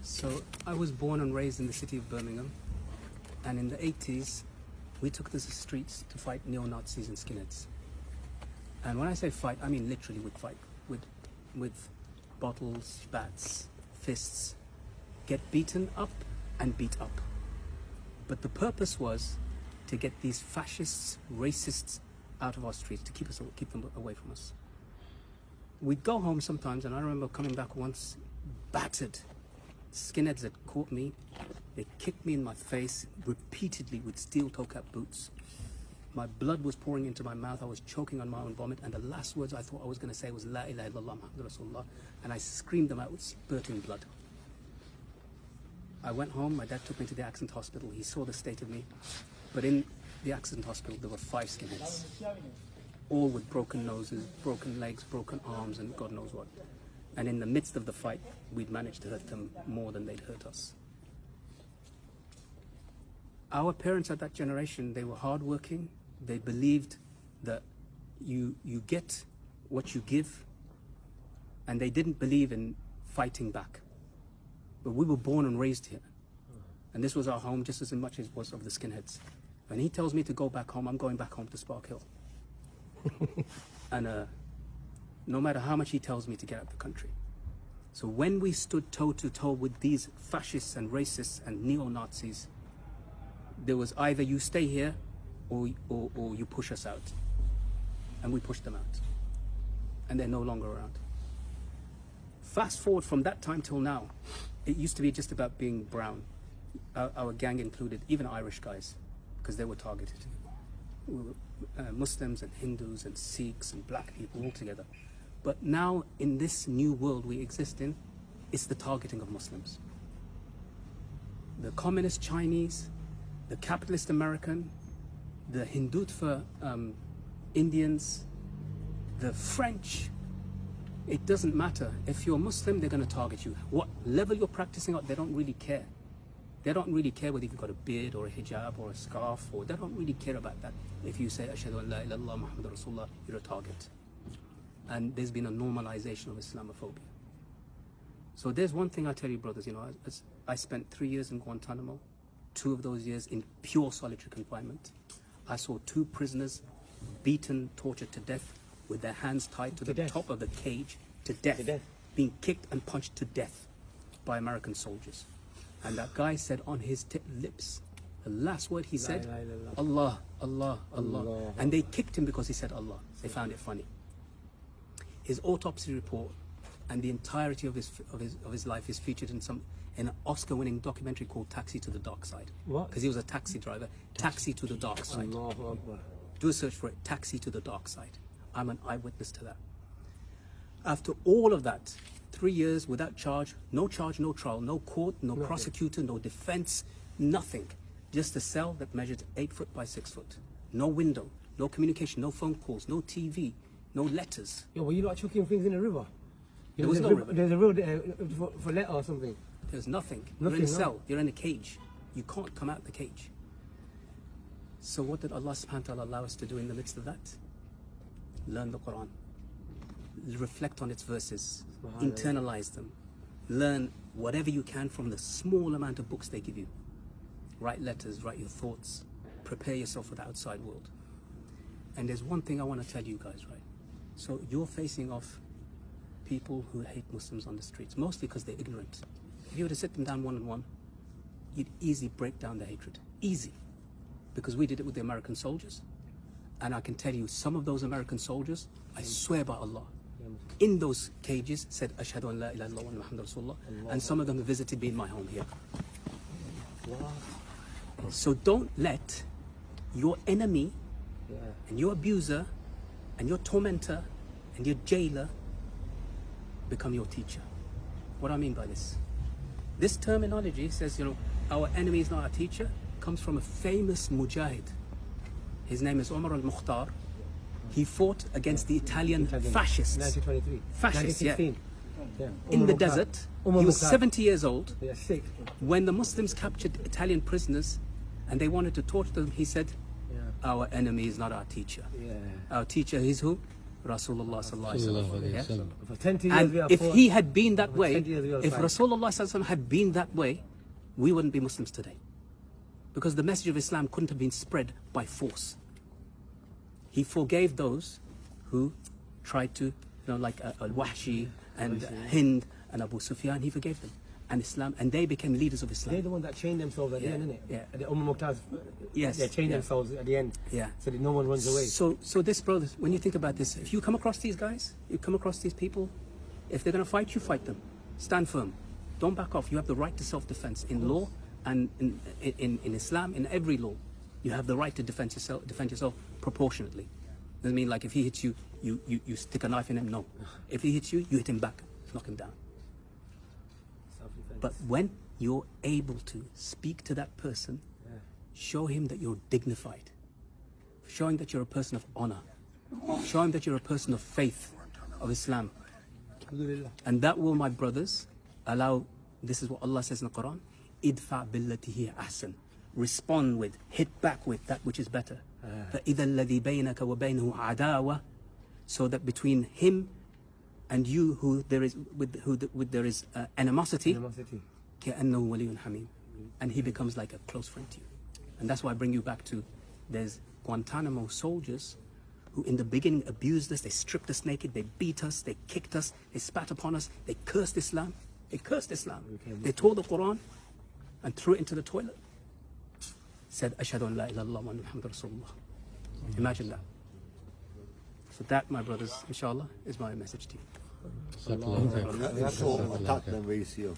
So I was born and raised in the city of Birmingham, and in the 80s, we took to the streets to fight neo-Nazis and skinheads. And when I say fight, I mean literally would fight with bottles, bats, fists, get beaten up and beat up. But the purpose was to get these fascists, racists out of our streets, to keep them away from us. We'd go home sometimes, and I remember coming back once, battered. Skinheads had caught me. They kicked me in my face repeatedly with steel-toe cap boots. My blood was pouring into my mouth. I was choking on my own vomit, and the last words I thought I was going to say was La ilaha illallah Muhammadur Rasulullah, and I screamed them out with spurting blood. I went home. My dad took me to the accident hospital. He saw the state of me, but in the accident hospital there were 5 skinheads, all with broken noses, broken legs, broken arms, and God knows what. And in the midst of the fight, we'd managed to hurt them more than they'd hurt us. Our parents at that generation, they were hardworking. They believed that you get what you give, and they didn't believe in fighting back. But we were born and raised here, and this was our home just as much as it was of the skinheads. When he tells me to go back home, I'm going back home to Spark Hill. And no matter how much he tells me to get out of the country. So when we stood toe to toe with these fascists and racists and neo-Nazis, there was either you stay here or you push us out. And we pushed them out. And they're no longer around. Fast forward from that time till now, it used to be just about being brown. Our gang included even Irish guys, because they were targeted. We were, Muslims and Hindus and Sikhs and black people all together. But now, in this new world we exist in, it's the targeting of Muslims. The communist Chinese, the capitalist American, the Hindutva Indians, the French. It doesn't matter. If you're Muslim, they're going to target you. What level you're practicing at, they don't really care. They don't really care whether you've got a beard or a hijab or a scarf, or they don't really care about that. If you say, Ashhadu an la ilaha illallah Muhammadur Rasulullah, you're a target. And there's been a normalization of Islamophobia. So there's one thing I tell you, brothers, you know, I spent 3 years in Guantanamo, 2 of those years in pure solitary confinement. I saw 2 prisoners beaten, tortured to death, with their hands tied to the top of the cage, to death, being kicked and punched to death by American soldiers. And that guy said on his lips, the last word he said, Allah, Allah, Allah. And they kicked him because he said Allah. They found it funny. His autopsy report and the entirety of his life is featured in an Oscar-winning documentary called Taxi to the Dark Side. What? Because he was a taxi driver. Taxi to the Dark Side. Do a search for it. Taxi to the Dark Side. I'm an eyewitness to that. After all of that, 3 years without charge, no trial, no court, no prosecutor, no defense, nothing. Just a cell that measured 8 foot by 6 foot. No window, no communication, no phone calls, no TV, no letters. Yo, were you not chucking things in the river? There was no river. There's a road for letter or something. There's nothing. You're in a cell. You're in a cage. You can't come out the cage. So what did Allah subhanahu wa ta'ala allow us to do in the midst of that? Learn the Quran. Reflect on its verses. Internalize them. Learn whatever you can from the small amount of books they give you. Write letters, write your thoughts. Prepare yourself for the outside world. And there's one thing I want to tell you guys, right? So you're facing off people who hate Muslims on the streets, mostly because they're ignorant. If you were to sit them down one-on-one, you'd easily break down their hatred. Easy. Because we did it with the American soldiers. And I can tell you, some of those American soldiers, I swear by Allah, in those cages said, Ashhadu an la ilaha illallah Muhammadur Rasulullah, and some of them visited me in my home here. So don't let your enemy and your abuser and your tormentor and your jailer become your teacher. What do I mean by this? This terminology says, you know, our enemy is not our teacher, comes from a famous mujahid. His name is Omar al-Mukhtar. He fought against the Italian fascists. 1923. Fascists, yeah. 1916. In the desert. He was 70 years old. They are sick. When the Muslims captured Italian prisoners and they wanted to torture them, he said, our enemy is not our teacher. Our teacher is who? Rasulullah sallallahu alaihi wasallam. Yeah? For 20 years we are And if fought. he had been that way, 20 years we are if fighting. Rasulullah sallallahu alaihi wasallam had been that way, we wouldn't be Muslims today. Because the message of Islam couldn't have been spread by force. He forgave those who tried to, like Al-Wahshi and Hind and Abu Sufyan, he forgave them. And Islam, and they became leaders of Islam. They're the ones that chained themselves at the end, isn't it? Yeah. The Muqtaz, Yes, they chained yeah. themselves at the end, Yeah. so that no one runs away. So this, brothers, when you think about this, if you come across these guys, you come across these people, if they're going to fight you, fight them. Stand firm. Don't back off. You have the right to self-defense in law and in Islam, in every law. You have the right to defend yourself proportionately. Doesn't mean like if he hits you, you stick a knife in him. No. If he hits you, you hit him back. Knock him down. Self-defense. But when you're able to speak to that person, show him that you're dignified, showing that you're a person of honor, show him that you're a person of faith, of Islam. Alhamdulillah. And that will, my brothers, allow, this is what Allah says in the Quran, idfa billati hiya ahsan. Respond with, hit back with that which is better. فَإِذَا الَّذِي بَيْنَكَ وَبَيْنَهُ عَدَاوَةٌ. So that between him and you, who there is animosity, Animosity. كَأَنَّهُ وَلِيٌّ حَمِيمٌ. And he becomes like a close friend to you. And that's why I bring you back to, there's Guantanamo soldiers who in the beginning abused us, they stripped us naked, they beat us, they kicked us, they spat upon us, they cursed Islam. They cursed Islam. They tore the Quran and threw it into the toilet. Said, Ashhadu an la ilaha illallah wa Muhammadur Rasulullah. Imagine that. So that, my brothers, inshallah, is my message to you. That's all attack them, we see you.